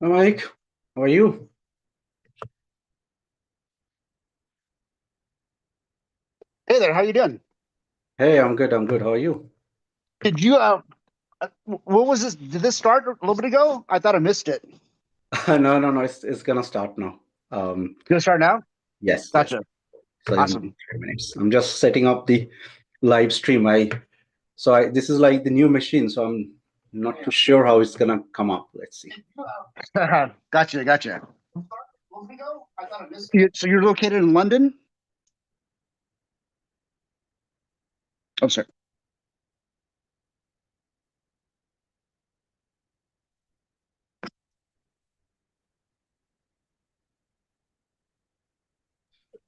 Hi, Mike, how are you? Hey there, how you doing? Hey, I'm good. I'm good. How are you? Did you what was this? Did this start a little bit ago? I thought I missed it. No, no, no. It's gonna start now. Gonna start now? Yes, yes. Gotcha. So in Awesome. 3 minutes, I'm just setting up the live stream. This is like the new machine, so I'm not too sure how it's gonna come up. Let's see. Gotcha. So you're located in London? Oh, sorry.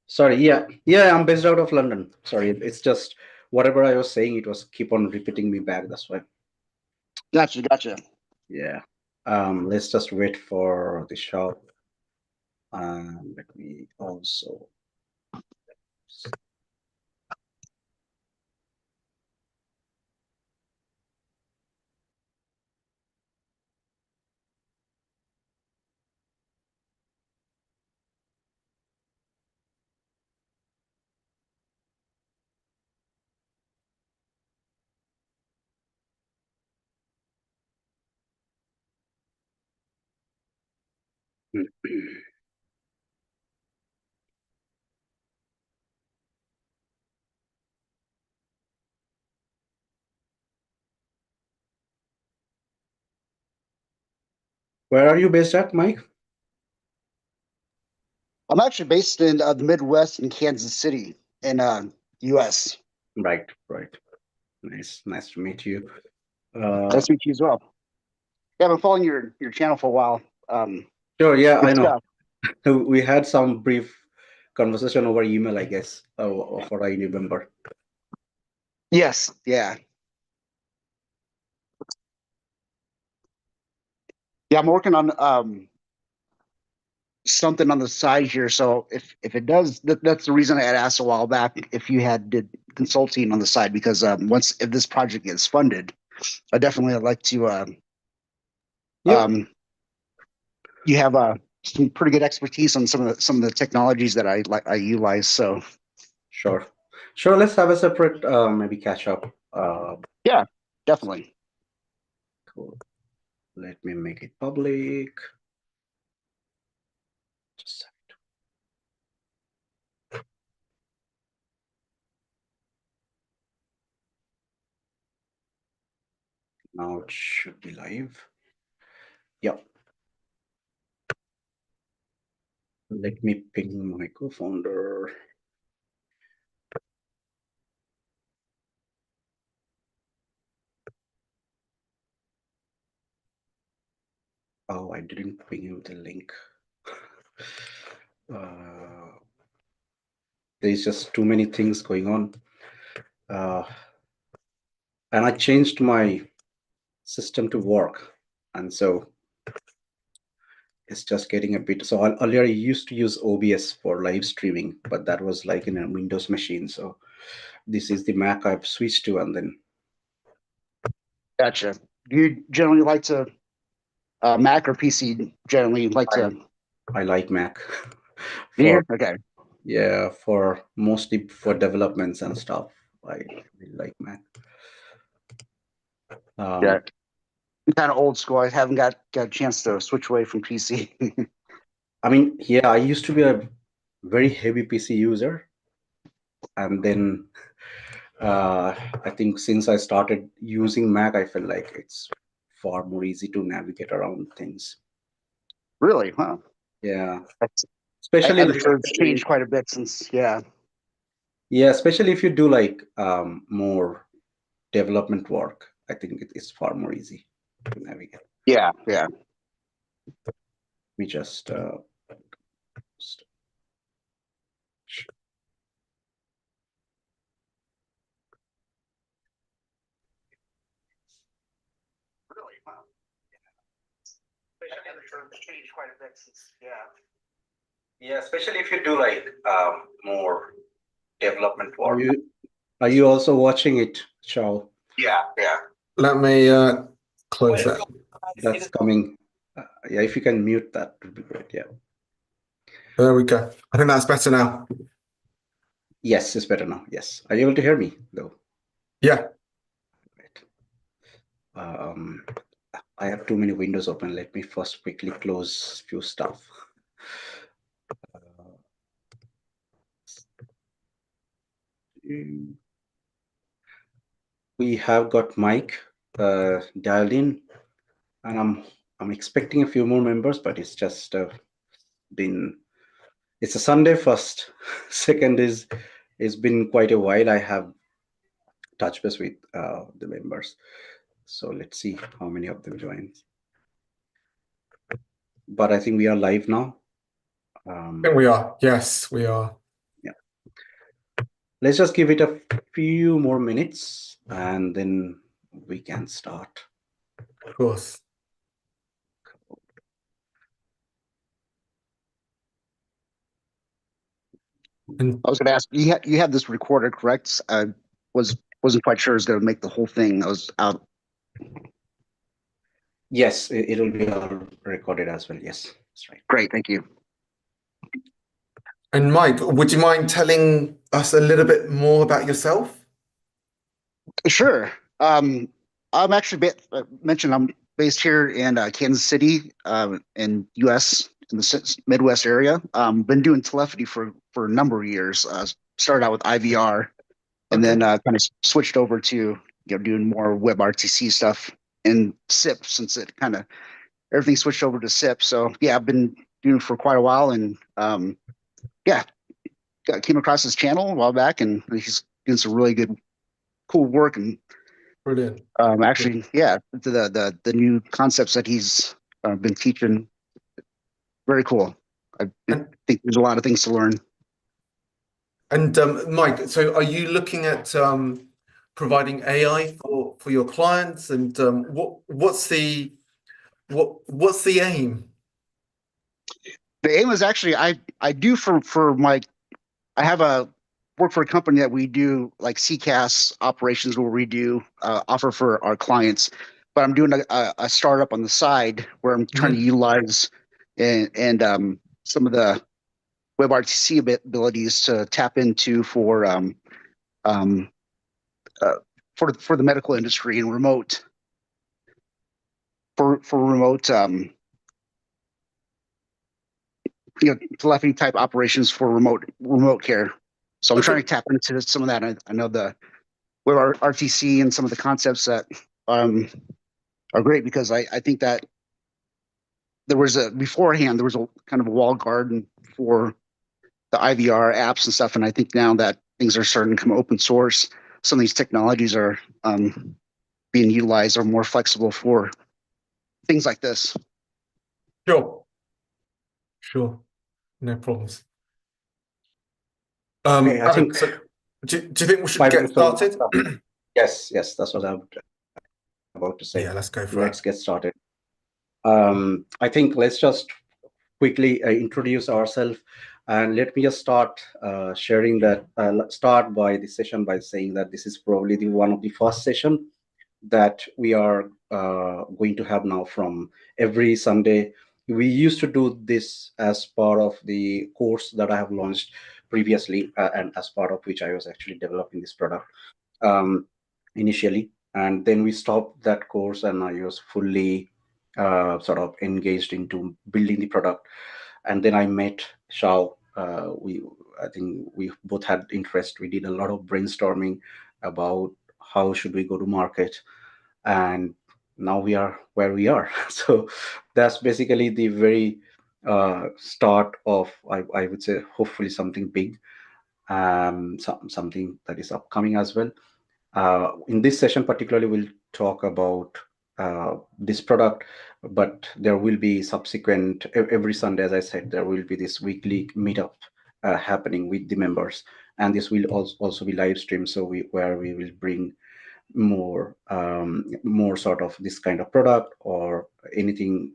Sorry. Yeah. I'm based out of London. Sorry, it's just whatever I was saying. It was keep on repeating me back. That's why. Gotcha. Yeah. Let's just wait for the show. Let me also. Where are you based at, Mike? I'm actually based in the Midwest in Kansas City in US. Right. Nice to meet you. Nice to meet you as well. Yeah, I've been following your channel for a while. Sure, yeah, Good I know. stuff. We had some brief conversation over email, I guess, of what I remember. Yes, yeah. Yeah, I'm working on something on the side here. So if it does, that's the reason I had asked a while back if you had did consulting on the side because once if this project gets funded, I definitely would like to. Yep, Um, you have some pretty good expertise on some of the technologies that I utilize. So sure. Sure, let's have a separate maybe catch up. yeah, definitely. Cool. Let me make it public. Just now it should be live. Yep. Let me ping my co-founder. Oh, I didn't ping him the link. Uh, there's just too many things going on. And I changed my system to work. And so it's just getting a bit. So earlier I used to use OBS for live streaming, but that was like in a Windows machine. So this is the Mac I've switched to, and then Gotcha. Do you generally like to Mac or PC? Generally like I, to. I like Mac Do you? for Okay. yeah, for mostly for developments and stuff. I really like Mac. Yeah. Um, Kind of old school. I haven't got a chance to switch away from PC. I mean, yeah, I used to be a very heavy PC user, and then I think since I started using Mac, I feel like it's far more easy to navigate around things. Really? Huh. Yeah, That's, especially I'm like sure it's changed quite a bit since. Yeah. yeah, especially if you do like more development work. I think it is far more easy to navigate. Yeah. Let me just Really? Wow. I'm sure it's changed quite a bit since. yeah, especially if you do like more development work. Are you also watching it, Chao? Yeah. Let me close that. That's coming. Yeah, if you can mute that, would be great. Yeah. There we go. I think that's better now. Yes, it's better now. Yes. Are you able to hear me though? Yeah. Right. I have too many windows open. Let me first quickly close few stuff. We have got Mike dialed in, and I'm expecting a few more members, but it's just been it's a Sunday first. Second is it's been quite a while. I have touch base with the members, so let's see how many of them join. But I think we are live now. I think we are. Yes, we are. Yeah. Let's just give it a few more minutes, and then we can start. Of course. And I was going to ask you have this recorded, correct? I wasn't quite sure I was going to make the whole thing. I was out. Yes, it'll be all recorded as well. Yes, that's right. Great, thank you. And Mike, would you mind telling us a little bit more about yourself? Sure. I'm actually mentioned I'm based here in Kansas City, in U.S. in the Midwest area. Been doing telephony for a number of years. Started out with IVR, and then kind of switched over to doing more WebRTC stuff and SIP since it kind of everything switched over to SIP. So yeah, I've been doing it for quite a while, and yeah, came across his channel a while back, and he's doing some really good, cool work. And Brilliant. actually, yeah, the new concepts that he's been teaching, very cool. I think there's a lot of things to learn. And Mike, so are you looking at providing AI for your clients? And what's the aim? The aim is actually I do for my I have a work for a company that we do like CCaaS operations where we do offer for our clients, but I'm doing a startup on the side where I'm trying to utilize and some of the WebRTC abilities to tap into for the medical industry and remote for remote telephony type operations for remote care. So I'm trying to tap into some of that. I know the RTC and some of the concepts that are great because I think that there was a kind of a wall garden for the IVR apps and stuff, and I think now that things are starting to come open source, some of these technologies are being utilized or more flexible for things like this. Sure, no problems. Okay, I think. So, do you think we should get started? Yes, that's what I'm about to say. Yeah, let's go for it. Let's get started. I think let's just quickly introduce ourselves, and let me just start sharing that. Start by the session by saying that this is probably one of the first session that we are going to have now from every Sunday. We used to do this as part of the course that I have launched previously, and as part of which I was actually developing this product initially. And then we stopped that course, and I was fully sort of engaged into building the product. And then I met Chao. I think we both had interest. We did a lot of brainstorming about how should we go to market, and now we are where we are. So that's basically the very start of, I would say, hopefully something big, something that is upcoming as well. In this session particularly, we'll talk about this product, but there will be subsequent, every Sunday, as I said, there will be this weekly meetup happening with the members, and this will also be live streamed, so where we will bring more sort of this kind of product or anything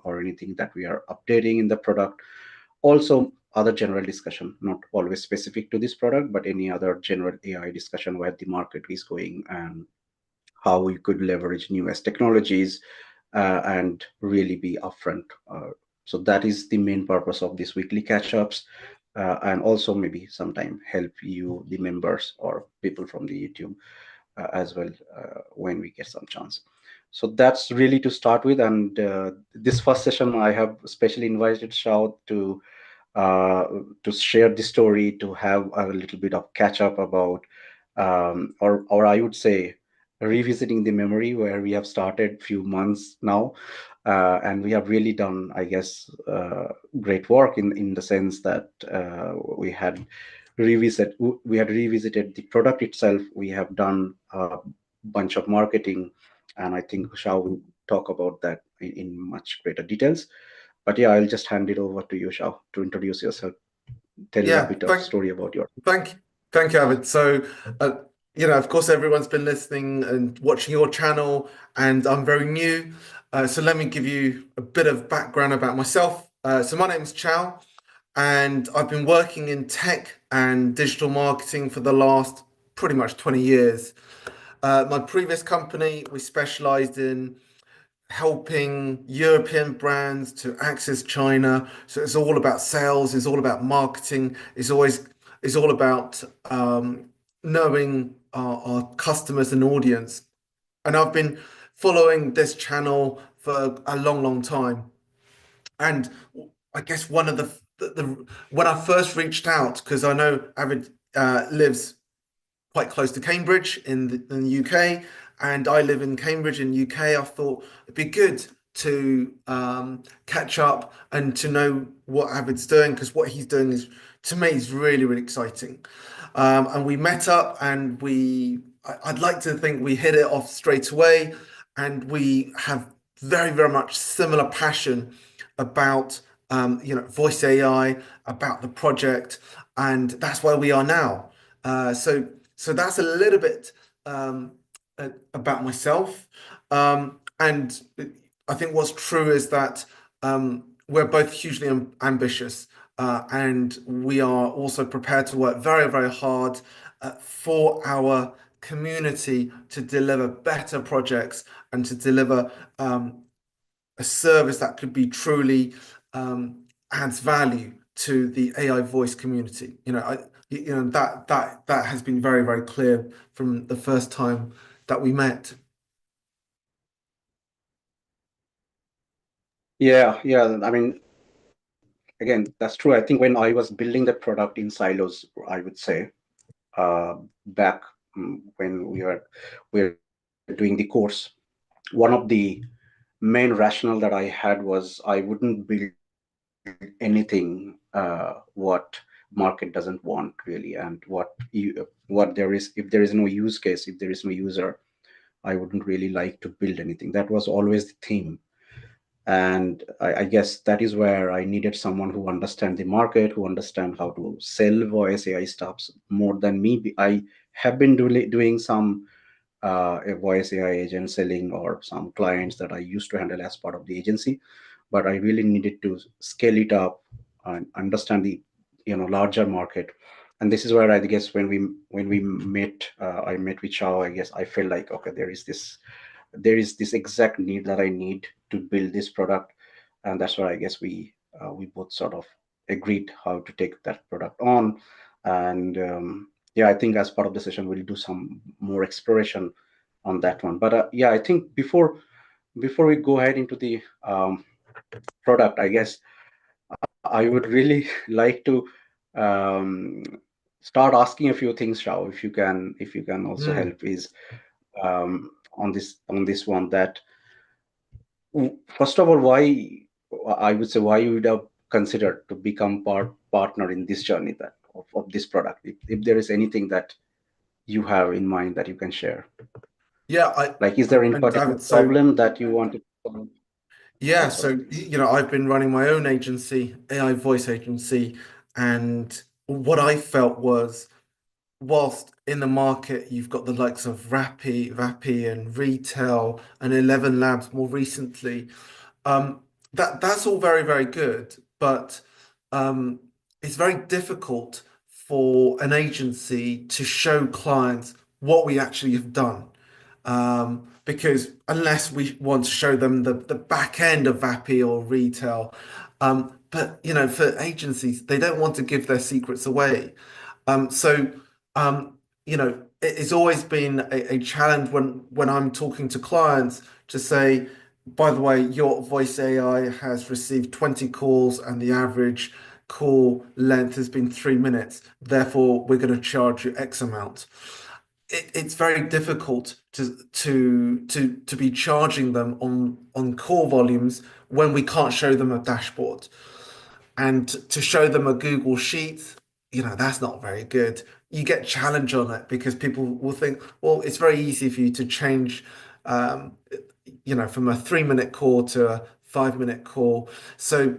that we are updating in the product. Also other general discussion, not always specific to this product, but any other general AI discussion, where the market is going and how we could leverage newest technologies, and really be upfront So that is the main purpose of these weekly catch-ups, and also maybe sometime help you, the members or people from the YouTube as well, when we get some chance. So that's really to start with. And this first session, I have especially invited Chao uh, to share the story, to have a little bit of catch up about, or I would say, revisiting the memory where we have started few months now, and we have really done, I guess, great work in the sense that we had revisited the product itself. We have done a bunch of marketing, and I think Shao will talk about that in much greater details. But yeah, I'll just hand it over to you, Shao, to introduce yourself, tell a Yeah, bit of story about your. thank, thank you, Avid. So, of course, everyone's been listening and watching your channel, and I'm very new. So let me give you a bit of background about myself. So my name is Chao, and I've been working in tech and digital marketing for the last pretty much 20 years. My previous company, we specialized in helping European brands to access China. So it's all about sales, it's all about marketing, it's all about knowing our customers and audience. And I've been following this channel for a long, long time. And I guess one of the when I first reached out, because I know Avid lives quite close to Cambridge in the UK, and I live in Cambridge in UK. I thought it'd be good to catch up and to know what Avid's doing, because what he's doing is, to me, is really, really exciting. And we met up, and I'd like to think we hit it off straight away, and we have very, very much similar passion about voice AI, about the project, and that's where we are now. So that's a little bit about myself. And I think what's true is that we're both hugely ambitious, and we are also prepared to work very, very hard for our community to deliver better projects and to deliver a service that could be truly adds value to the AI voice community. That has been very, very clear from the first time that we met. Yeah. I mean, again, that's true. I think when I was building the product in silos, I would say, back, when we were doing the course, one of the main rationale that I had was I wouldn't build anything what market doesn't want really, and what there is, if there is no use case, if there is no user, I wouldn't really like to build anything. That was always the theme. And I guess that is where I needed someone who understand the market, who understand how to sell voice AI stuffs more than me. I have been doing some a voice AI agent selling, or some clients that I used to handle as part of the agency, but I really needed to scale it up and understand the larger market. And this is where I guess when we met, I met with Chao. I guess I felt like, okay, there is this exact need that I need to build this product, and that's where I guess we both sort of agreed how to take that product on. And yeah, I think as part of the session we'll do some more exploration on that one. But yeah, I think before we go ahead into the product, I guess I would really like to um, start asking a few things, Shao, if you can also Mm. help, is on this one, that first of all, I would say, why you would have considered to become partner in this journey, that of this product, if there is anything that you have in mind that you can share. Yeah, Like, is there any and particular David, so problem that you want to solve? yeah, Oh, sorry, so please. I've been running my own agency, AI voice agency, and what I felt was, whilst in the market you've got the likes of Vapi and Retail and 11 Labs more recently, um, that's all very, very good, but um, it's very difficult for an agency to show clients what we actually have done. Because unless we want to show them the back end of Vapi or Retail, But for agencies, they don't want to give their secrets away. So it's always been a challenge when I'm talking to clients to say, by the way, your voice AI has received 20 calls and the average call length has been 3 minutes. Therefore, we're going to charge you X amount. It's very difficult to be charging them on call volumes when we can't show them a dashboard. And to show them a Google Sheet, that's not very good. You get challenge on it because people will think, well, it's very easy for you to change, um, from a 3 minute call to a 5 minute call. So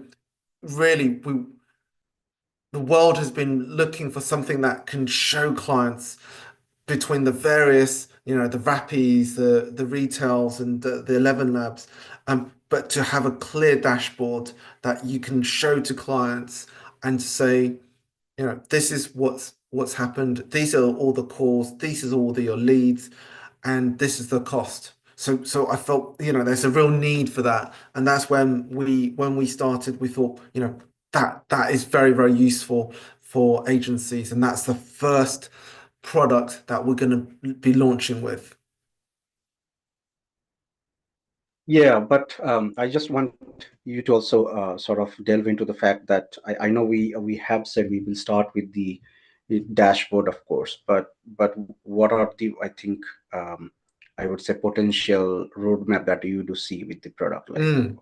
really, the world has been looking for something that can show clients between the various, the Rappies, the retails, and the 11 labs, but to have a clear dashboard that you can show to clients and say, this is what's happened. These are all the calls. These is all your leads, and this is the cost. So I felt, there's a real need for that, and that's when we started. We thought, that is very, very useful for agencies, and that's the first product that we're going to be launching with. Yeah, but I just want you to also sort of delve into the fact that I know we have said we will start with the dashboard, of course, but what are the, I think, I would say, potential roadmap that you do see with the product? Like, Mm.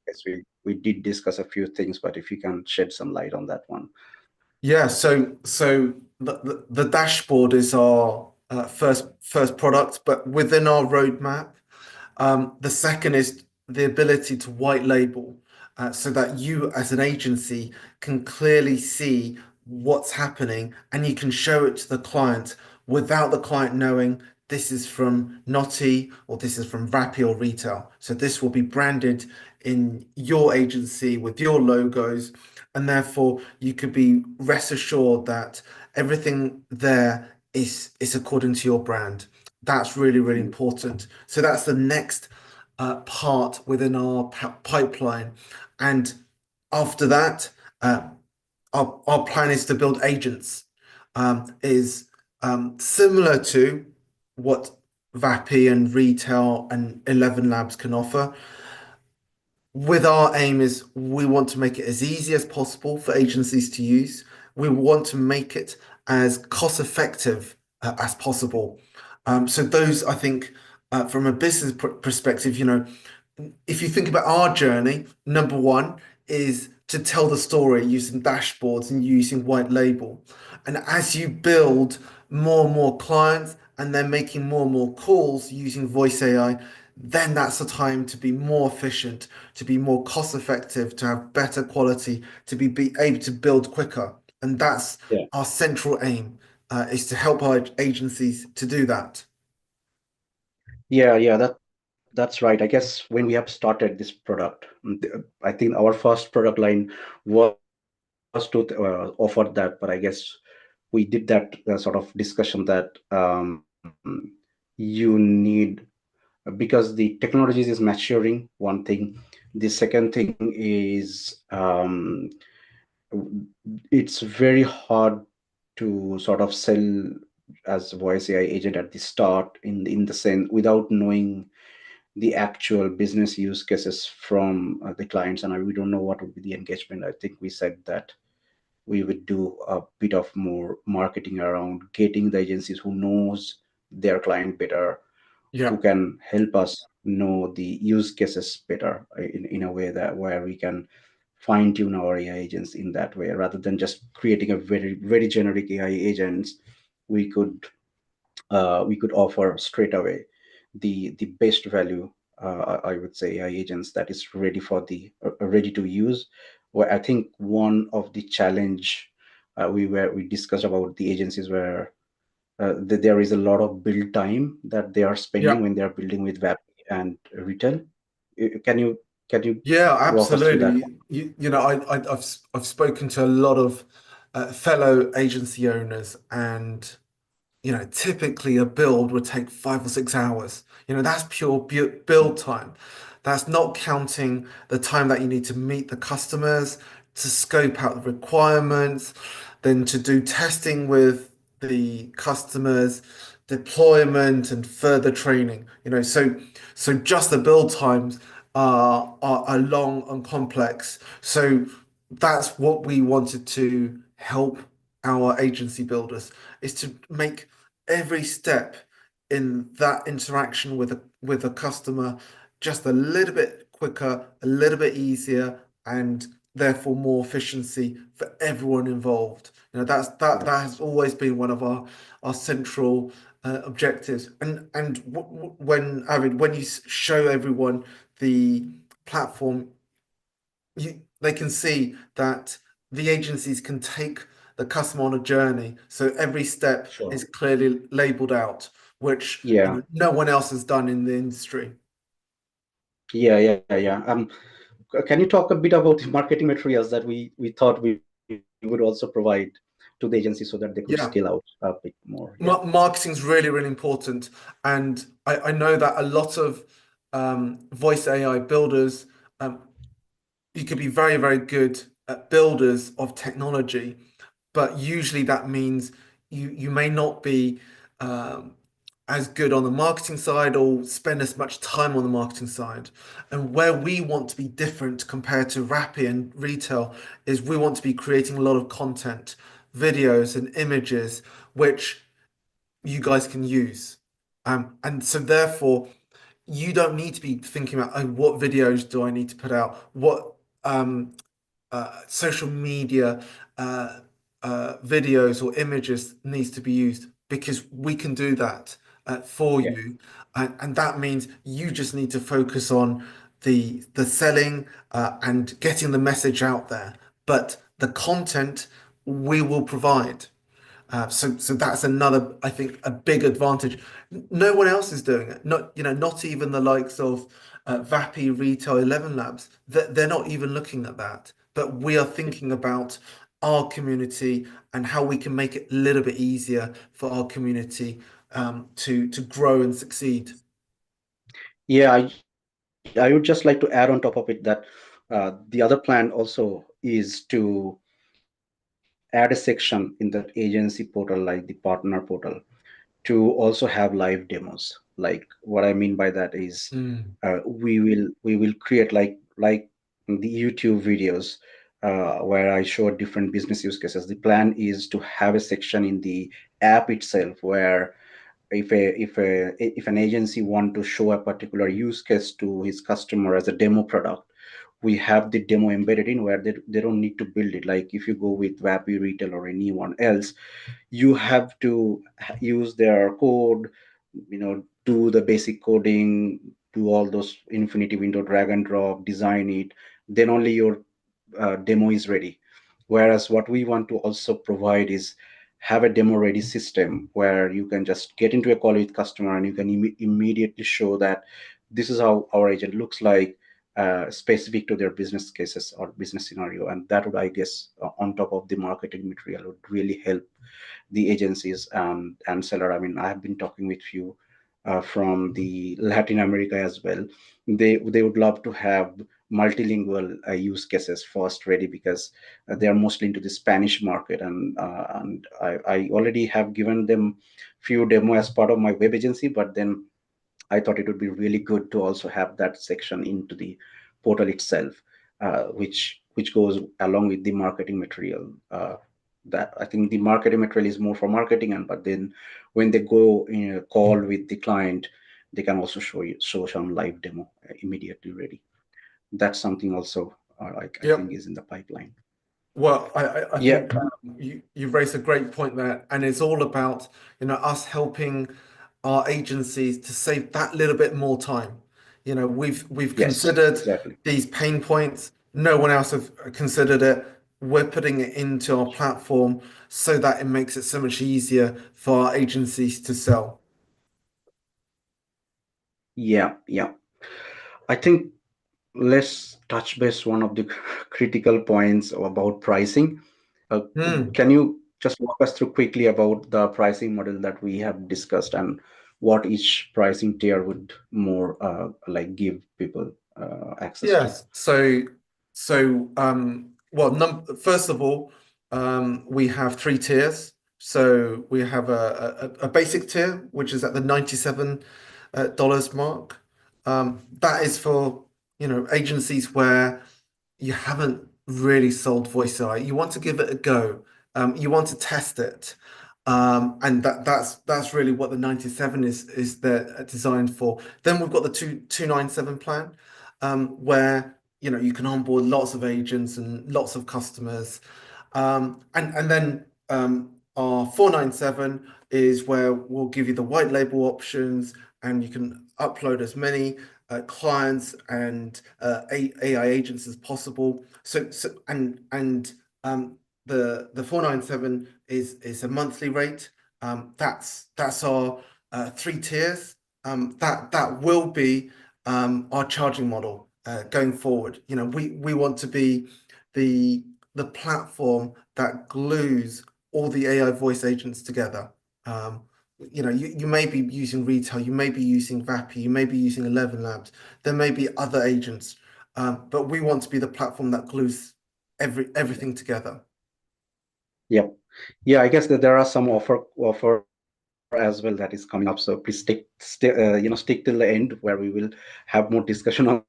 yes, we did discuss a few things, but if you can shed some light on that one. Yeah, so the dashboard is our first product, but within our roadmap, the second is the ability to white label, so that you as an agency can clearly see what's happening and you can show it to the client without the client knowing this is from Knotie or this is from Rappi or retail. So this will be branded in your agency with your logos, and therefore you could be rest assured that everything there is according to your brand. That's really, really Mm. important. So that's the next part within our pipeline. And after that, our plan is to build agents. Is similar to what Vapi and Retail and 11 Labs can offer. With our aim is we want to make it as easy as possible for agencies to use. We want to make it as cost effective as possible. So those, I think, from a business perspective, if you think about our journey, number one is to tell the story using dashboards and using white label. And as you build more and more clients and then making more and more calls using voice AI, then that's the time to be more efficient, to be more cost effective, to have better quality, to be able to build quicker. And that's Yeah. our central aim, is to help our agencies to do that. Yeah, that's right. I guess when we have started this product, I think our first product line was to offer that, but I guess we did that sort of discussion that you need, because the technologies is maturing, one thing. The second thing is, it's very hard to sort of sell as voice AI agent at the start, in the sense, without knowing the actual business use cases from the clients, and we don't know what would be the engagement. I think we said that we would do a bit of more marketing around getting the agencies who knows their client better, who Yeah. can help us know the use cases better, in a way that where we can fine tune our AI agents in that way, rather than just creating a very, very generic AI agents. We could we could offer straight away the best value, I would say, AI agents that is ready for the ready to use. Where I think one of the challenge, we discussed about the agencies where there is a lot of build time that they are spending Yeah. when they are building with web and retail. Can you Yeah, walk us through that one? absolutely. I've spoken to a lot of fellow agency owners, and typically a build would take 5 or 6 hours. That's pure build time. That's not counting the time that you need to meet the customers, to scope out the requirements, then to do testing with the customers, deployment and further training. So just the build times are long and complex. So that's what we wanted to help our agency builders, is to make every step in that interaction with a customer just a little bit quicker, a little bit easier, and therefore more efficiency for everyone involved. That has always been one of our central objectives. And when Avid, when you show everyone the platform, they can see that the agencies can take the customer on a journey. So every step Sure. is clearly labeled out, which Yeah. no one else has done in the industry. Yeah. Can you talk a bit about the marketing materials that we thought we would also provide to the agency so that they could Yeah. scale out a bit more? Yeah. Marketing is really, really important. And I know that a lot of voice AI builders, you could be very, very good at builders of technology, but usually that means you may not be um, as good on the marketing side or spend as much time on the marketing side. And where we want to be different compared to Rappi and retail is we want to be creating a lot of content, videos and images, which you guys can use. And so therefore, you don't need to be thinking about, oh, what videos do I need to put out? What social media videos or images needs to be used, because we can do that for Yeah. you, and that means you just need to focus on the selling and getting the message out there. But the content we will provide. So that's another, I think, a big advantage. No one else is doing it. Not even the likes of Vapi, Retail, 11 Labs. They're not even looking at that. But we are thinking about our community and how we can make it a little bit easier for our community to grow and succeed. Yeah, I would just like to add on top of it that the other plan also is to add a section in that agency portal, like the partner portal, to also have live demos. Like what I mean by that is Mm. we will create like the YouTube videos where I show different business use cases. The plan is to have a section in the app itself where if an agency want to show a particular use case to his customer as a demo product, we have the demo embedded in where they don't need to build it. Like if you go with Vapi Retail or anyone else, you have to use their code, do the basic coding, do all those infinity window drag and drop, design it, then only your demo is ready. Whereas what we want to also provide is have a demo ready system where you can just get into a call with customer and you can immediately show that this is how our agent looks like, specific to their business cases or business scenario. And that would, I guess, on top of the marketing material, would really help the agencies and seller. I mean, I have been talking with few from the Latin America as well. They would love to have multilingual use cases first ready, because they are mostly into the Spanish market, and I already have given them few demo as part of my web agency, but then I thought it would be really good to also have that section into the portal itself, which goes along with the marketing material. That I think the marketing material is more for marketing, and but then when they go in a call with the client, they can also show some live demo immediately ready. That's something also I think Yep. is in the pipeline. Well, I Yeah. think you've raised a great point there, and it's all about us helping our agencies to save that little bit more time. We've Yes. considered Exactly. these pain points. No one else have considered it. We're putting it into our platform so that it makes it so much easier for our agencies to sell. Yeah. I think let's touch base one of the critical points about pricing. Uh, Hmm. can you just walk us through quickly about the pricing model that we have discussed and what each pricing tier would more like give people? access to? Yes. Well, first of all, we have 3 tiers. So we have a basic tier, which is at the $97 mark. That is for, agencies where you haven't really sold voice AI. You want to give it a go. You want to test it. And that's really what the 97 is there designed for. Then we've got the 297 plan, where you can onboard lots of agents and lots of customers. And then our 497 is where we'll give you the white label options, and you can upload as many clients and AI agents as possible. The 497 is a monthly rate. That's our 3 tiers. That will be our charging model going forward. We want to be the platform that glues all the AI voice agents together. You may be using retail, you may be using VAPI, you may be using 11 Labs, there may be other agents, but we want to be the platform that glues everything together. Yeah, yeah. I guess that there are some offer as well that is coming up. So please stick till the end, where we will have more discussion on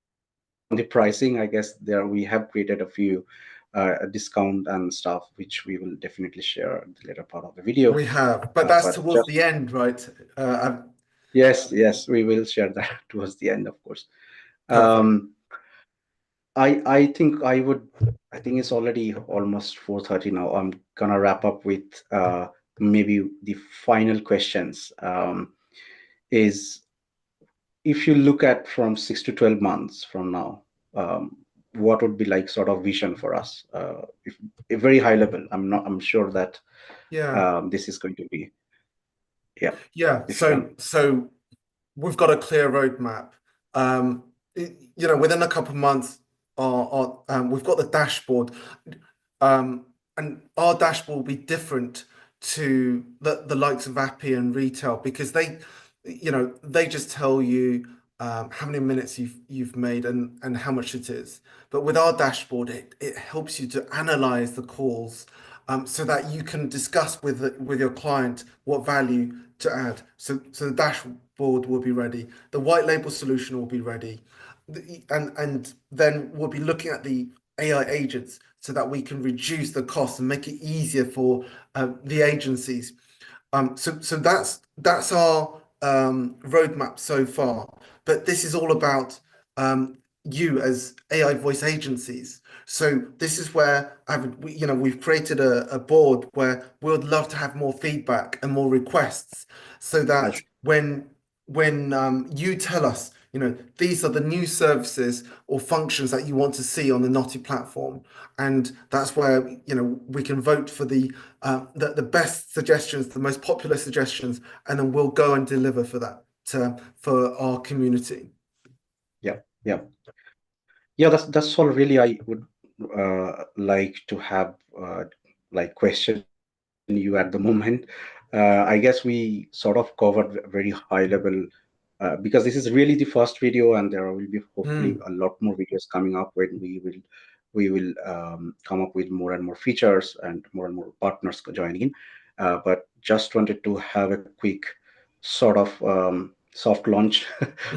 the pricing. I guess there we have created a few discount and stuff, which we will definitely share in the later part of the video. We have, but that's But towards the end, right? Yes, we will share that towards the end, of course. Perfect. I think it's already almost 4:30 now. I'm gonna wrap up with maybe the final questions. Is if you look at from 6 to 12 months from now, what would be like sort of vision for us? If a very high level, I'm sure that Yeah. this is going to be, yeah. Yeah. If you can, So we've got a clear roadmap. Within a couple of months, we've got the dashboard, and our dashboard will be different to the likes of Appy and retail, because they just tell you how many minutes you've made and how much it is. But with our dashboard, it helps you to analyze the calls, so that you can discuss with your client what value to add. So the dashboard will be ready. The white label solution will be ready. And then we'll be looking at the AI agents so that we can reduce the cost and make it easier for the agencies. So that's our roadmap so far. But this is all about you as AI voice agencies. So this is where we've created a board where we would love to have more feedback and more requests, so that when you tell us, these are the new services or functions that you want to see on the Knotie platform, and that's where we can vote for the best suggestions, the most popular suggestions, and then we'll go and deliver for that for our community. yeah. That's all really I would like to have like question you at the moment. I guess we sort of covered very high level, because this is really the first video, and there will be hopefully a lot more videos coming up when we will come up with more and more features and more partners joining in. But just wanted to have a quick sort of soft launch,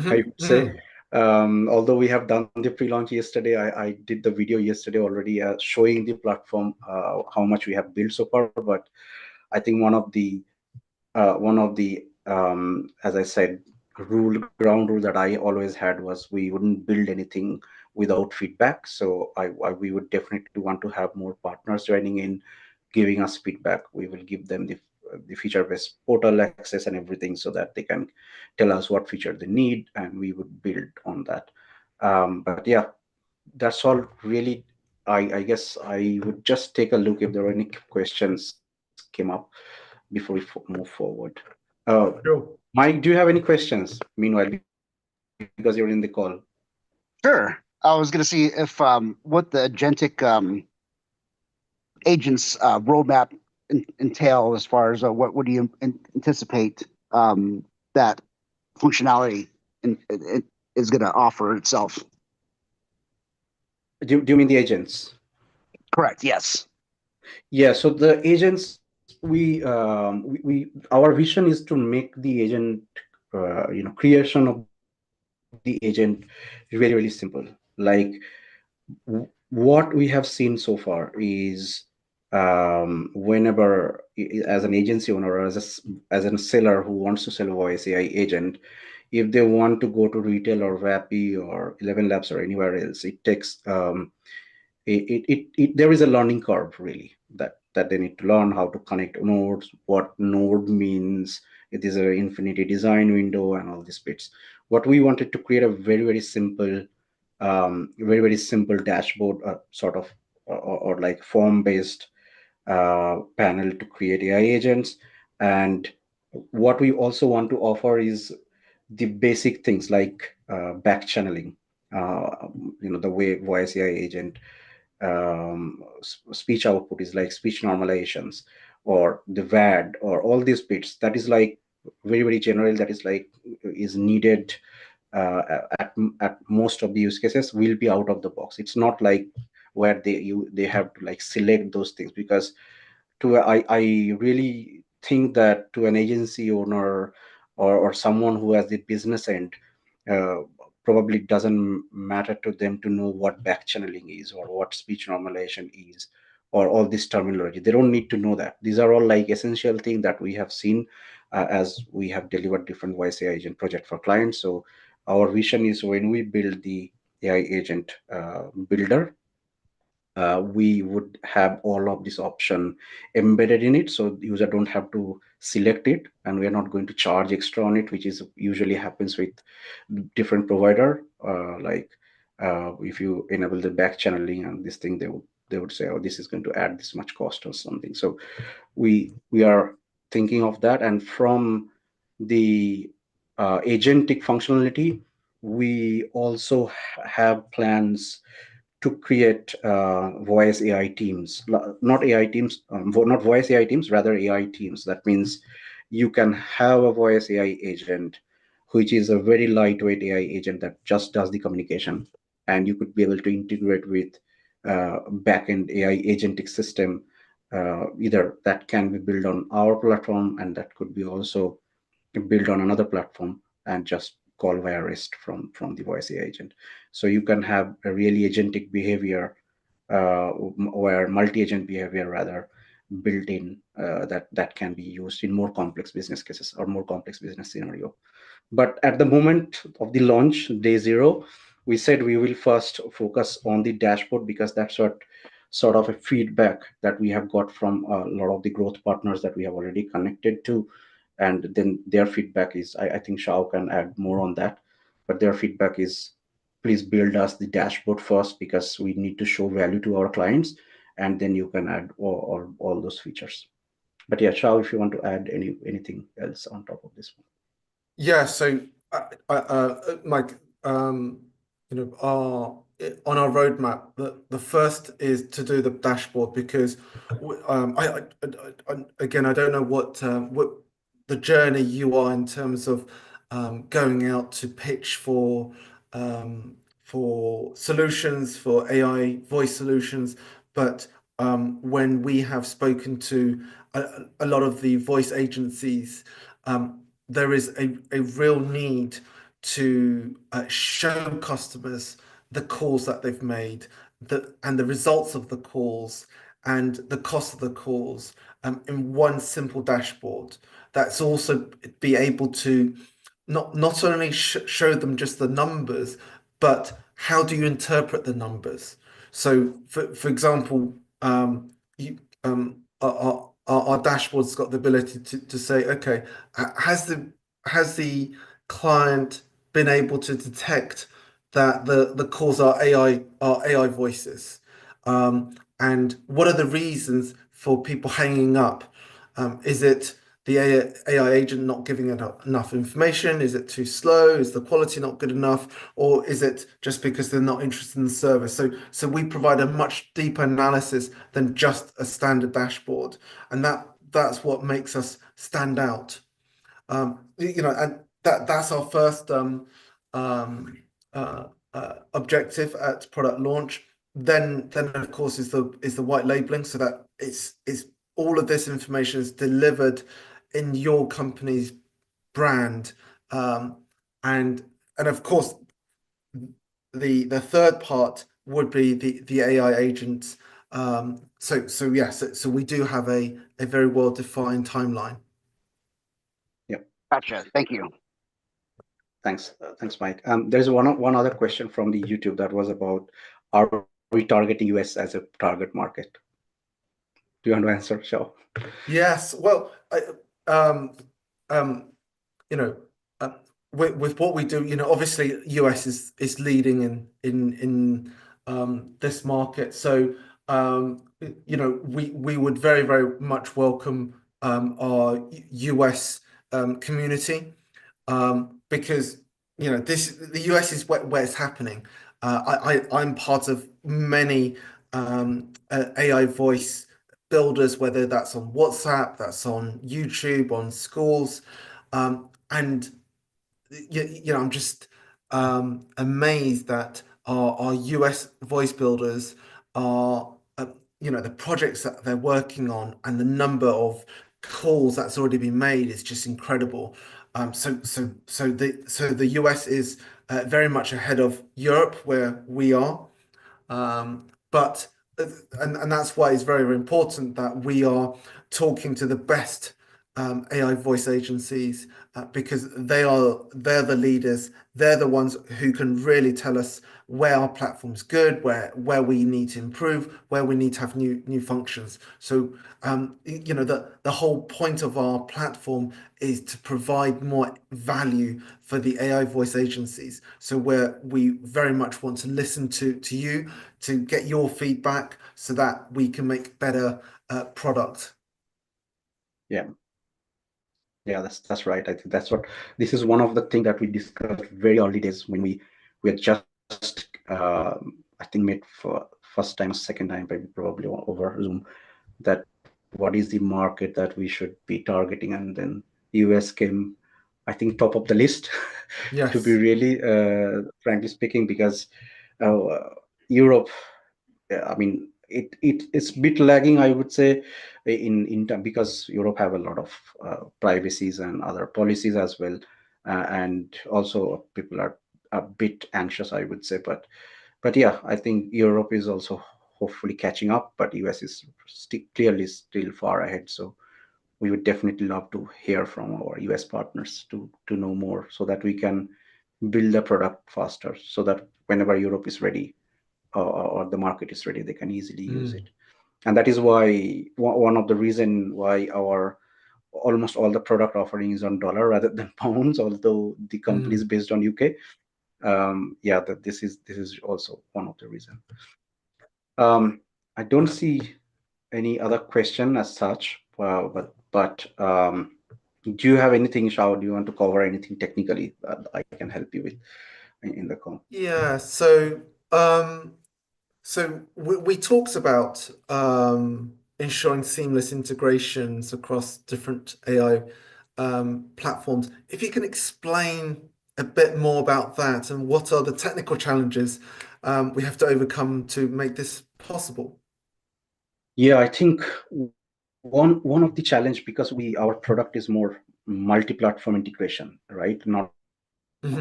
I would say. Although we have done the pre-launch yesterday, I did the video yesterday already, showing the platform, how much we have built so far. But I think one of the as I said, ground rule that I always had was we wouldn't build anything without feedback. So we would definitely want to have more partners joining in, giving us feedback. We will give them the feature-based portal access and everything, so that they can tell us what feature they need, and we would build on that. But yeah, that's all really. I guess I would just take a look if there are any questions came up before we move forward. Sure. Mike, do you have any questions meanwhile, because you're in the call? Sure. I was going to see if what the agentic agents roadmap entail, as far as what do you anticipate that functionality is going to offer itself. Do you mean the agents? Correct. Yes. Yeah, so the agents, our vision is to make the agent, creation of the agent very, very simple. Like what we have seen so far is, whenever as an agency owner or as a seller who wants to sell a voice AI agent, if they want to go to retail or VAPI or 11 Labs or anywhere else, it takes there is a learning curve really that they need to learn how to connect nodes, what node means. It is an infinity design window and all these bits. What we wanted to create a very, very simple, very, very simple dashboard, sort of, or like form based panel to create AI agents. And what we also want to offer is the basic things like back channeling, the way voice AI agent speech output is like speech normalizations or the VAD or all these bits. That is like very, very general. That is like is needed at most of the use cases will be out of the box. It's not like where they have to like select those things, because I really think that to an agency owner or someone who has the business end, uh, probably doesn't matter to them to know what back channeling is or what speech normalization is or all this terminology. They don't need to know that. These are all like essential things that we have seen as we have delivered different voice AI agent project for clients. So our vision is when we build the AI agent builder, we would have all of this option embedded in it, so the user don't have to select it, and we are not going to charge extra on it, which is usually happens with different provider. If you enable the back channeling and this thing, they would say, oh, this is going to add this much cost or something. So we are thinking of that. And from the agentic functionality, we also have plans to create voice AI teams, not AI teams, not voice AI teams, rather AI teams. That means you can have a voice AI agent, which is a very lightweight AI agent that just does the communication, and you could be able to integrate with backend AI agentic system, either that can be built on our platform, and that could be also build on another platform and just call via REST from the voice AI agent. So you can have a really agentic behavior, where multi-agent behavior rather built in, that can be used in more complex business cases or more complex business scenario. But at the moment of the launch, day zero, we said we will first focus on the dashboard, because that's what sort of a feedback that we have got from a lot of the growth partners that we have already connected to. And then their feedback is, I think Chao can add more on that, but their feedback is, please build us the dashboard first, because we need to show value to our clients, and then you can add all those features. But yeah, Chao, if you want to add anything else on top of this one. Yeah, so Mike, on our roadmap, the first is to do the dashboard, because again, I don't know what the journey you are in terms of going out to pitch for solutions for AI voice solutions, but when we have spoken to a lot of the voice agencies, there is a real need to show customers the calls that they've made, and the results of the calls and the cost of the calls, in one simple dashboard. That's also be able to not only show them just the numbers, but how do you interpret the numbers? So, for example, our dashboard's got the ability to say, okay, has the client been able to detect that the calls are AI voices? And what are the reasons for people hanging up? Is it the AI agent not giving enough information? Is it too slow? Is the quality not good enough? Or is it just because they're not interested in the service? So we provide a much deeper analysis than just a standard dashboard, and that's what makes us stand out. And that's our first um, objective at product launch. then of course is the white labeling, so that it's all of this information is delivered in your company's brand, and of course the third part would be the AI agents. So yes, so we do have a very well defined timeline. Yeah. Gotcha. Thank you. Thanks, Mike. There's one other question from the YouTube that was about, are we targeting US as a target market? Do you want to answer, Chao? Yes. Well, you know, uh, with what we do, obviously US is leading in this market. So we would very much welcome our US community, because the US is where it's happening. I'm part of many AI voice builders, whether that's on WhatsApp, that's on YouTube, on schools, and I'm just amazed that our US voice builders are, the projects that they're working on and the number of calls that's already been made is just incredible. So the US is very much ahead of Europe where we are. But and that's why it's very important that we are talking to the best AI voice agencies, because they're the leaders. They're the ones who can really tell us where our platform's good, where we need to improve, where we need to have new functions. So the whole point of our platform is to provide more value for the AI voice agencies. So where we very much want to listen to you, to get your feedback so that we can make better product. Yeah. Yeah, that's right. I think this is one of the things that we discussed very early days when we had just I think met for first time, second time, probably over Zoom, that what is the market that we should be targeting, and then US came, I think, top of the list. Yes. To be really frankly speaking, because Europe, I mean, it's a bit lagging, I would say, in term, because Europe have a lot of privacies and other policies as well, and also people are a bit anxious, I would say. But yeah, I think Europe is also hopefully catching up, but US is clearly still far ahead. So we would definitely love to hear from our US partners to know more, so that we can build the product faster, so that whenever Europe is ready, or the market is ready, they can easily use it. And that is why one of the reason why our almost all the product offering is on dollar rather than pounds, although the company is based on UK. Yeah, that this is also one of the reasons. I don't see any other question as such, but do you have anything, Shao? Do you want to cover anything technically that I can help you with in the call? Yeah. So we talked about ensuring seamless integrations across different AI platforms. If you can explain a bit more about that, and what are the technical challenges we have to overcome to make this possible? Yeah, I think one of the challenge, because our product is more multi-platform integration, right? Not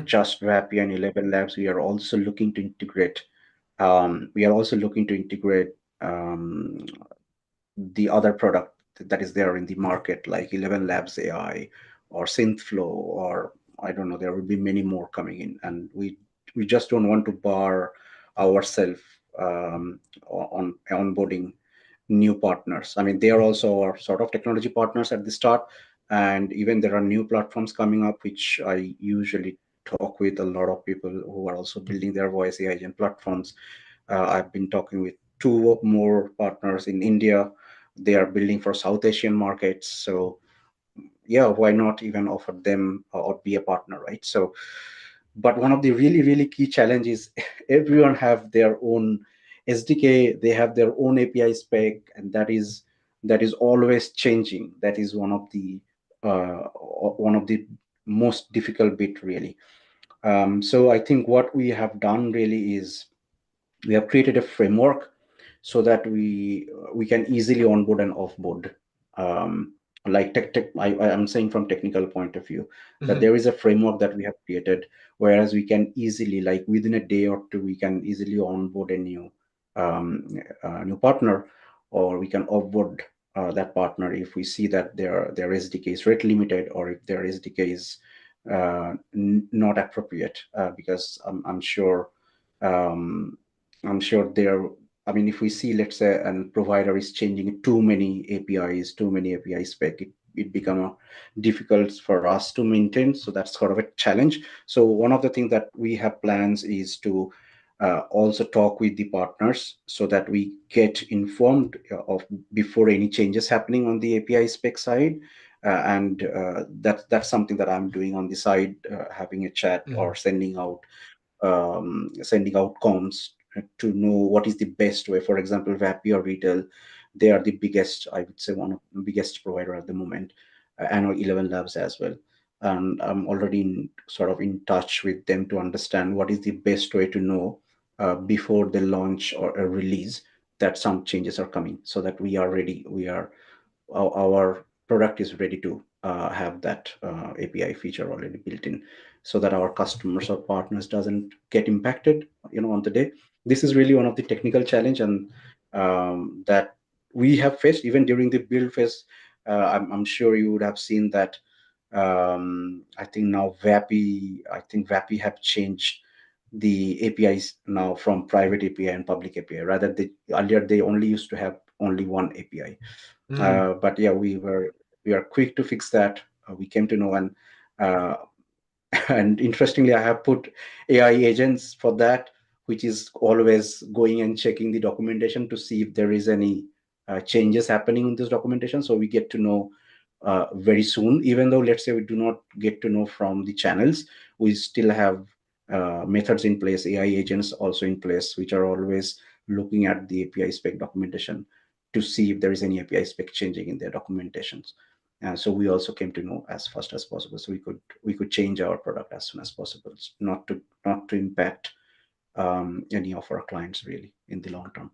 just Rappi and 11 Labs. We are also looking to integrate. Um, the other product that is there in the market, like 11 Labs AI or Synthflow, or I don't know. There will be many more coming in, and we just don't want to bar ourselves on onboarding new partners. I mean, they are also our sort of technology partners at the start, and even there are new platforms coming up, which I usually talk with a lot of people who are also building their voice AI agent platforms. I've been talking with two more partners in India. They are building for South Asian markets. So yeah, why not even offer them or be a partner, right? So, but one of the really key challenges, everyone have their own SDK, they have their own API spec, and that is always changing. That is one of the most difficult bit, really. So I think what we have done really is we have created a framework so that we can easily onboard and offboard. Um, like I'm saying from technical point of view, that Mhm. there is a framework that we have created, whereas we can easily, like within a day or two, we can easily onboard a new partner, or we can offboard that partner if we see that their SDK is rate limited, or if their SDK is not appropriate, because um, I'm sure there. I mean, if we see, let's say, a provider is changing too many API spec, it become difficult for us to maintain. So that's sort of a challenge. So one of the things that we have plans is to also talk with the partners so that we get informed of before any changes happening on the API spec side. And that's something that I'm doing on the side, having a chat or Mhm. sending out comms to know what is the best way. For example, Vapi or Retail, they are the biggest, I would say, one of the biggest provider at the moment, and 11 Labs as well. And I'm already sort of in touch with them to understand what is the best way to know before the launch or a release that some changes are coming, so that we are ready. Our product is ready to have that API feature already built in, so that our customers or partners doesn't get impacted, on the day. This is really one of the technical challenge, and that we have faced even during the build phase. I'm sure you would have seen that. I think Vapi have changed the APIs now from private API and public API. Rather, earlier they only used to have only one API. Mm. But yeah, we are quick to fix that. We came to know, and uh, and interestingly, I have put AI agents for that, which is always going and checking the documentation to see if there is any changes happening in this documentation. So we get to know very soon. Even though, let's say, we do not get to know from the channels, we still have methods in place, AI agents also in place, which are always looking at the API spec documentation to see if there is any API spec changing in their documentations. So we also came to know as fast as possible, so we could change our product as soon as possible, not to impact any of our clients really in the long term.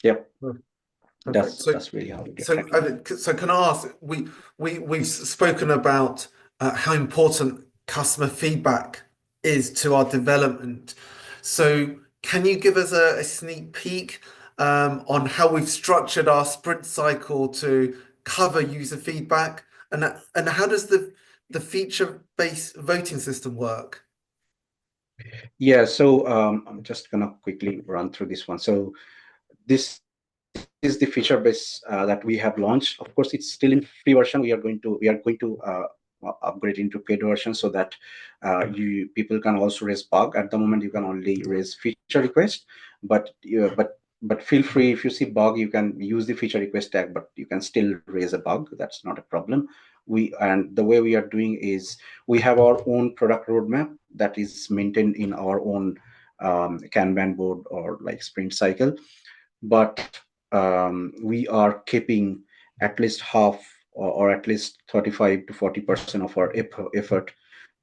Yep, Perfect. that's really how we get So, tracking. so can I ask? We've spoken about how important customer feedback is to our development. So, can you give us a sneak peek on how we've structured our sprint cycle to cover user feedback, and how does the feature-based voting system work? Yeah, so I'm just gonna quickly run through this one. So this is the feature base that we have launched. Of course, it's still in free version. We are going to upgrade into paid version, so that you people can also raise bug. At the moment, you can only raise feature request, but feel free, if you see bug, you can use the feature request tag, but you can still raise a bug. That's not a problem. And the way we are doing is we have our own product roadmap that is maintained in our own Kanban board or like sprint cycle, but we are keeping at least half, or at least 35 to 40% of our effort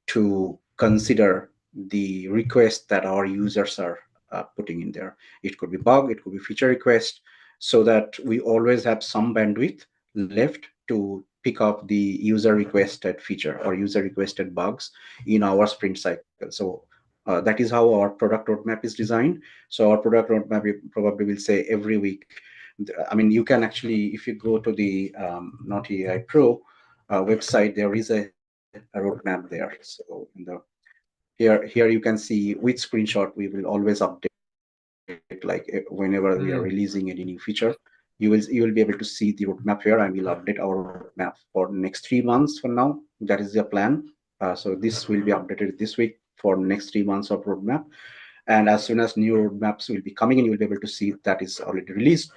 to consider the request that our users are putting in there. It could be bug, it could be feature request, so that we always have some bandwidth left to pick up the user requested feature or user requested bugs in our sprint cycle. So that is how our product roadmap is designed. So our product roadmap, we probably will say every week. I mean, you can actually, if you go to the Knotie-AI Pro website, there is a roadmap there. So here you can see with screenshot, we will always update, like whenever we are releasing any new feature, you will be able to see the roadmap here, and we'll update our roadmap for next 3 months from now. That is the plan. So this will be updated this week for next 3 months of roadmap. And as soon as new roadmaps will be coming in, you will be able to see that is already released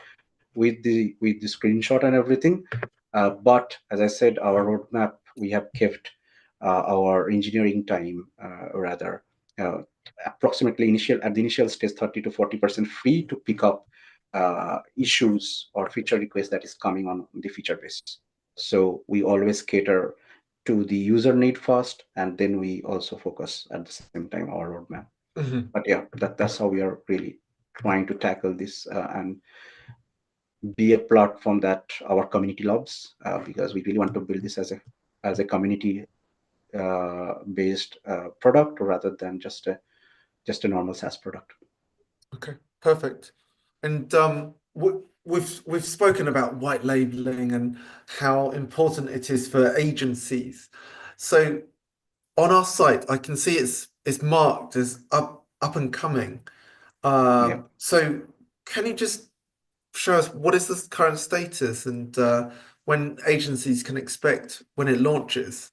with the screenshot and everything. But as I said, our roadmap, we have kept our engineering time, rather, uh, approximately initial at the initial stage, 30 to 40% free to pick up issues or feature requests that is coming on the feature base. So we always cater to the user need first, and then we also focus at the same time our roadmap. Mhm. But yeah, that's how we are really. trying to tackle this and be a platform that our community loves, because we really want to build this as a community based product rather than just a normal SaaS product. Okay, perfect. And we've spoken about white labeling and how important it is for agencies. So on our site, I can see it's marked as up and coming. Yeah. So can you just show us what is the current status and when agencies can expect when it launches?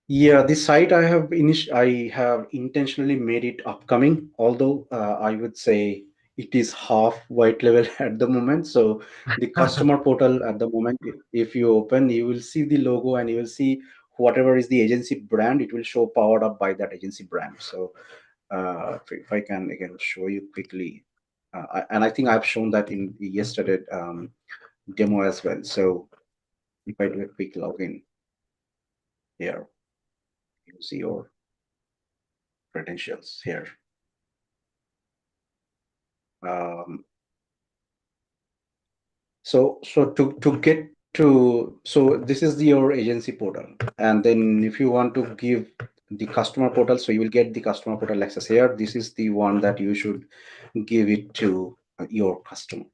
Yeah, this site I have intentionally made it upcoming, although I would say it is half white level at the moment. So the customer portal at the moment, if you open, you will see the logo and you will see whatever is the agency brand, it will show powered up by that agency brand. So if I can again show you quickly, and I think I've shown that in the yesterday demo as well. So if I do a quick login here, you see your credentials here. Um, so to get to, so this is your agency portal, and then if you want to give the customer portal, so you will get the customer portal access here. This is the one that you should give it to your customer,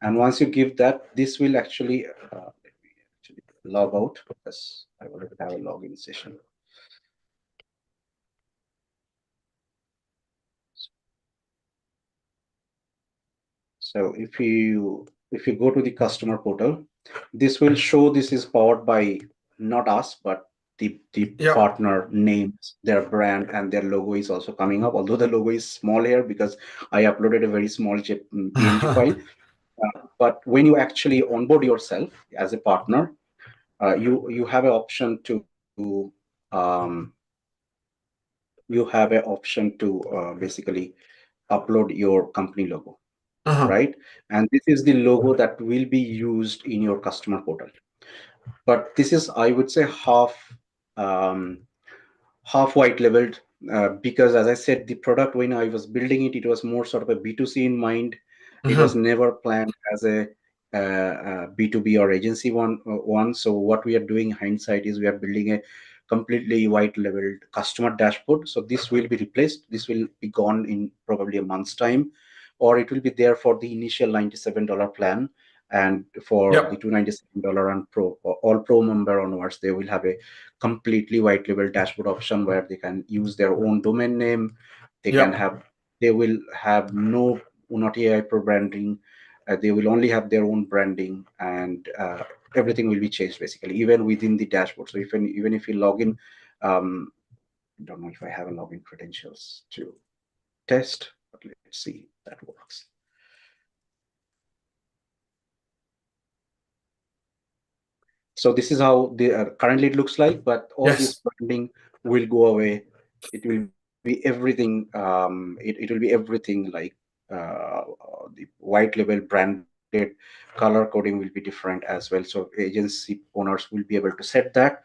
and once you give that, this will actually let me actually log out because I already have a login session. So if you go to the customer portal, this will show this is powered by not us, but the Yeah. partner names, their brand, and their logo is also coming up. Although the logo is small here because I uploaded a very small PNG file. But when you actually onboard yourself as a partner, you have an option to basically upload your company logo, Uh-huh. right? And this is the logo that will be used in your customer portal. But this is, I would say, um, half white leveled, because as I said, the product when I was building it, it was more sort of a B2C in mind. It was Uh-huh. never planned as a B2B or agency one. So what we are doing in hindsight is we are building a completely white leveled customer dashboard. So this will be replaced. This will be gone in probably a month's time, or it will be there for the initial $97 plan. And for the Yep. $297 and pro, all pro member onwards, they will have a completely white label dashboard option where they can use their own domain name. They can Yep. have, they will have no Knotie-AI pro branding. They will only have their own branding, and everything will be changed basically, even within the dashboard. So even if you log in, I don't know if I have a login credentials to test, but let's see if that works. So this is how the currently it looks like, but all this Yes. branding will go away. It will be everything. It will be everything like the white label branded color coding will be different as well. So agency owners will be able to set that.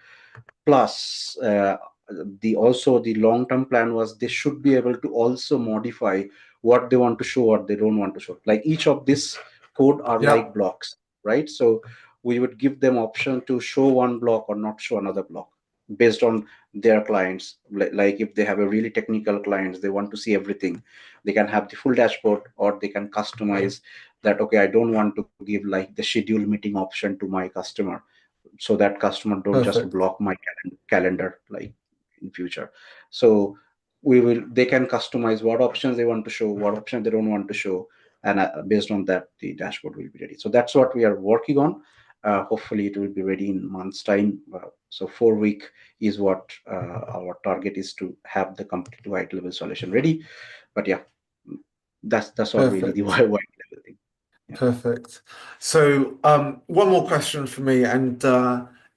Plus, the also the long term plan was they should be able to also modify what they want to show, what they don't want to show. Like each of this code are Yeah. like blocks, right? So we would give them option to show one block or not show another block based on their clients. Like if they have a really technical clients, they want to see everything, they can have the full dashboard, or they can customize that. Okay, I don't want to give like the schedule meeting option to my customer, so that customer don't just Perfect. block my calendar like in future. So they can customize what options they want to show, what options they don't want to show, and based on that the dashboard will be ready. So that's what we are working on. Hopefully it will be ready in months time. So 4 week is what our target is, to have the complete white level solution ready. But yeah, that's all really the Perfect. white level thing. Yeah. Perfect. So, one more question for me, and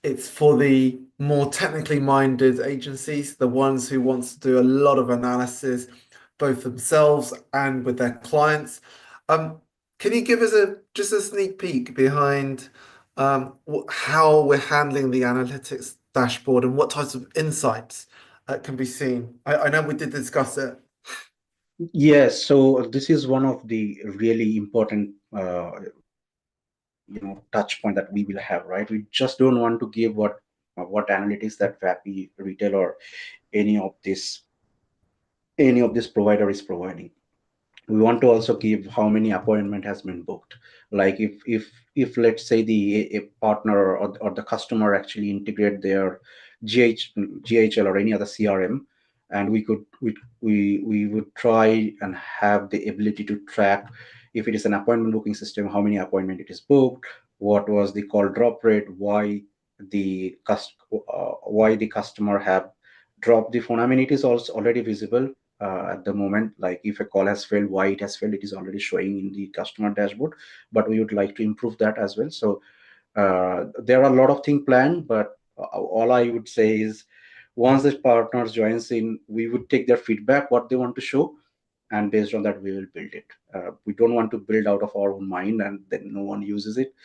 it's for the more technically minded agencies, the ones who want to do a lot of analysis, both themselves and with their clients. Can you give us just a sneak peek behind how we're handling the analytics dashboard and what types of insights can be seen? I know we did discuss it. Yes, so this is one of the really important touch point that we will have, right? We just don't want to give what analytics that Vapi retail or any of this provider is providing. We want to also give how many appointment has been booked. Like if let's say the a partner or the customer actually integrate their GHL or any other CRM, and we would try and have the ability to track if it is an appointment booking system, how many appointment it is booked, what was the call drop rate, why the customer have dropped the phone. I mean, it is also already visible at the moment. Like if a call has failed, why it has failed, it is already showing in the customer dashboard, but we would like to improve that as well. So there are a lot of things planned, but all I would say is once the partners joins in, we would take their feedback, what they want to show, and based on that we will build it. We don't want to build out of our own mind and then no one uses it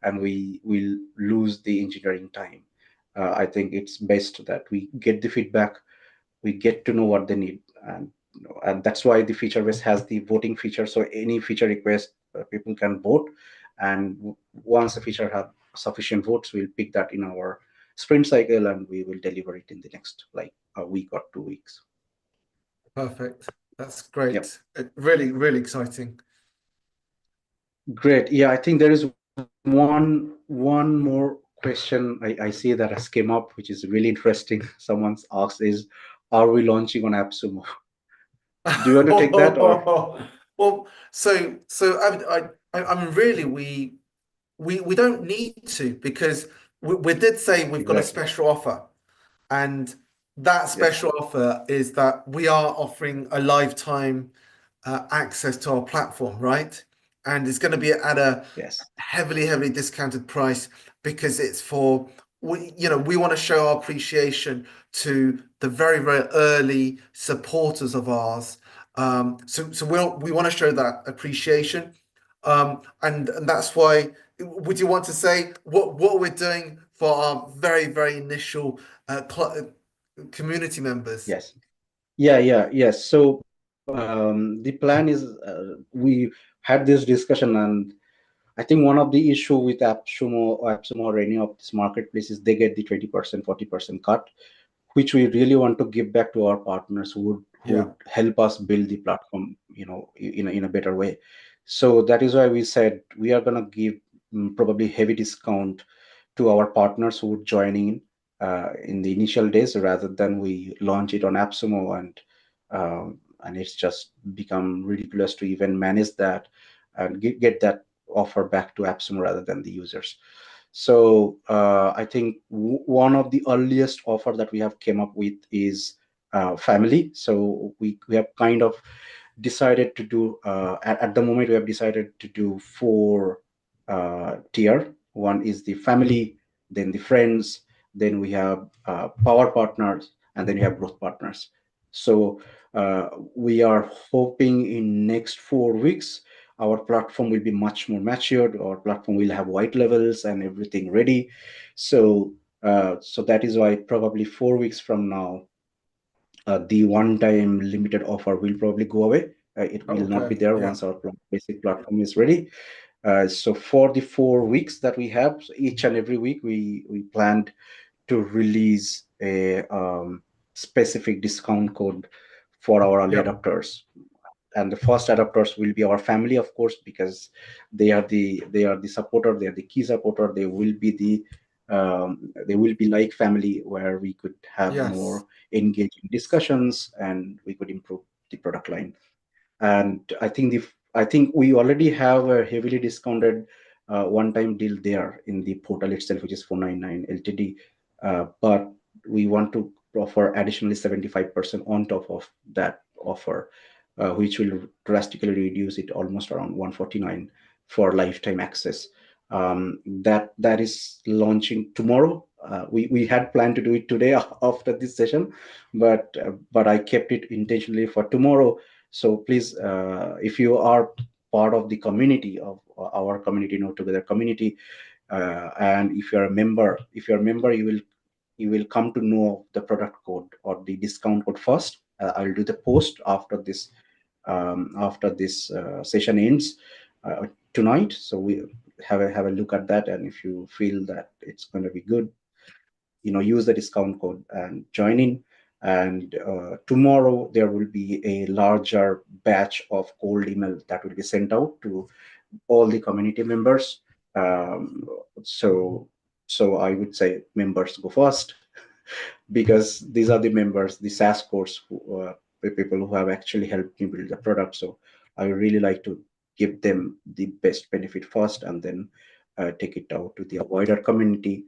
and we will lose the engineering time. I think it's best that we get the feedback, we get to know what they need, and and that's why the feature base has the voting feature. So any feature request, people can vote, and once a feature have sufficient votes, we'll pick that in our sprint cycle and we will deliver it in the next like a week or 2 weeks. Perfect. That's Yep. great. Really, really exciting. Great. Yeah, I think there is one more question I see that has came up, which is really interesting. Someone's asked is, are we launching on AppSumo? Do you want to take that or? Well, so I'm really we don't need to, because we did say we've got a Exactly. special offer, and that Yes. special offer is that we are offering a lifetime access to our platform, right? And it's going to be at a Yes. heavily discounted price, because it's for we want to show our appreciation to the very early supporters of ours. So we want to show that appreciation, and that's why. Would you want to say what we're doing for our very initial community members? Yes. Yes. So the plan is we had this discussion, and I think one of the issue with AppSumo or any of this marketplace is they get the 20%, 40% cut, which we really want to give back to our partners who Yeah. would help us build the platform, in a better way. So that is why we said we are gonna give probably heavy discount to our partners who would join in the initial days, rather than we launch it on AppSumo and it's just become ridiculous to even manage that and get that offer back to AppSumo rather than the users. So I think one of the earliest offer that we have came up with is family. So we have kind of decided to do at the moment we have decided to do four tier. One is the family, then the friends, then we have power partners, and then we have growth partners. So we are hoping in next 4 weeks our platform will be much more matured. Our platform will have white levels and everything ready. So so that is why probably 4 weeks from now the one-time limited offer will probably go away. It will not be Okay. there Yeah. once our basic platform is ready. So for the 4 weeks that we have, so each and every week we planned to release a specific discount code for our early Yep. adopters. And the first adopters will be our family, of course, because they are the supporter, they are the key supporter. They will be like family, where we could have Yes. more engaging discussions and we could improve the product line. And I think we already have a heavily discounted one-time deal there in the portal itself, which is 499 LTD. But we want to offer additionally 75% on top of that offer, which will drastically reduce it almost around 149 for lifetime access. That is launching tomorrow. We had planned to do it today after this session, but I kept it intentionally for tomorrow. So please, if you are part of the community of our community, Kno2gether community, and if you're a member, you will come to know the product code or the discount code first. I'll do the post after this after this session ends tonight. So we have a look at that, and if you feel that it's going to be good, use the discount code and join in. And tomorrow there will be a larger batch of cold email that will be sent out to all the community members. So I would say members go first, because these are the members, the SaaS course, the people who have actually helped me build the product. So I would really like to give them the best benefit first, and then take it out to the wider community.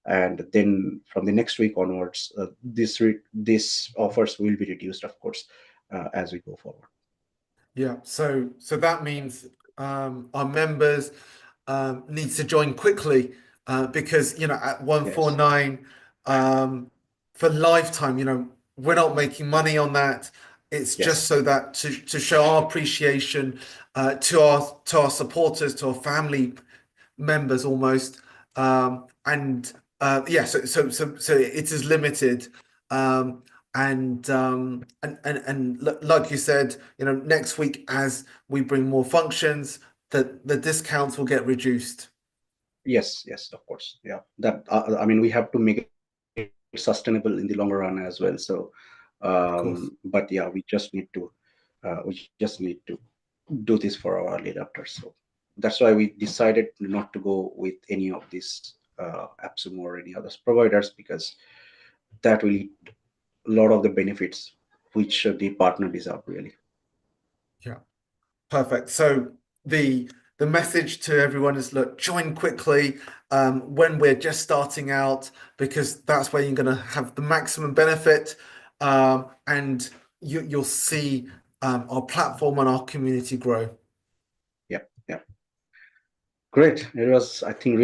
And then from the next week onwards, this offers will be reduced, of course, as we go forward. Yeah, so that means our members need to join quickly, because at 149 for lifetime, we're not making money on that. It's just so that to show our appreciation to our supporters, to our family members almost, and yeah, so it is limited. And like you said, next week as we bring more functions, the discounts will get reduced. Yes, of course. Yeah, that I mean, we have to make it sustainable in the long run as well. So, but yeah, we just need to do this for our early adopters. So that's why we decided not to go with any of these AppSumo or any other providers, because that will eat a lot of the benefits which the partner deserve, really. Yeah, perfect. So the message to everyone is, look, join quickly when we're just starting out, because that's where you're going to have the maximum benefit, and you'll see our platform and our community grow. Yeah. Great. It was, I think,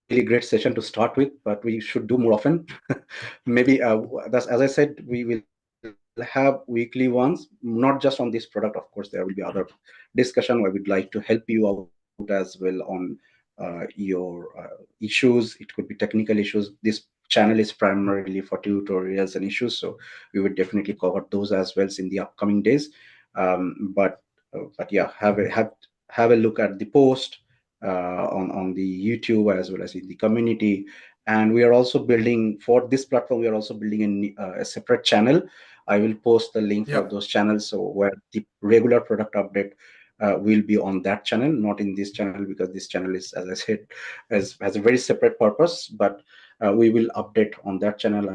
really great session to start with, but we should do more often. Maybe that's, as I said, we will have weekly ones, not just on this product. Of course, there will be other discussion where we'd like to help you out as well on your issues. It could be technical issues. This channel is primarily for tutorials and issues, so we would definitely cover those as well in the upcoming days. But yeah, have a look at the post on the YouTube as well as in the community. And we are also building, for this platform, we are also building a separate channel. I will post the link for those channels, so where the regular product update will be on that channel, not in this channel, because this channel is, as I said, has a very separate purpose. But we will update on that channel.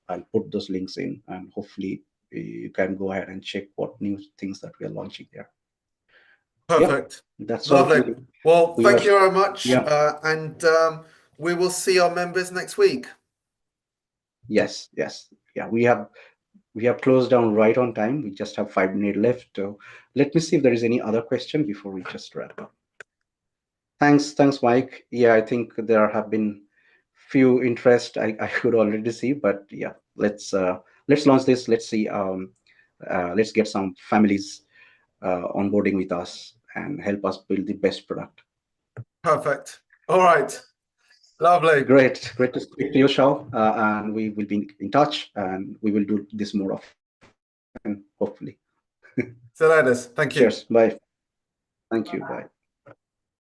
I'll put those links in, and hopefully you can go ahead and check what new things that we are launching there. Perfect. Yeah, that's lovely. Well, thank you very much. Yeah. And we will see our members next week. Yes. Yeah, we have closed down right on time. We just have 5 minutes left. So let me see if there is any other question before we just wrap up. Thanks, Mike. Yeah, I think there have been few interest I could already see, but yeah, let's launch this. Let's see. Let's get some families onboarding with us and help us build the best product. Perfect. All right. Lovely. Great to speak to you, Chao. And we will be in touch, and we will do this more often, hopefully. See you later. Thank you. Cheers. Bye. Thank you. Bye.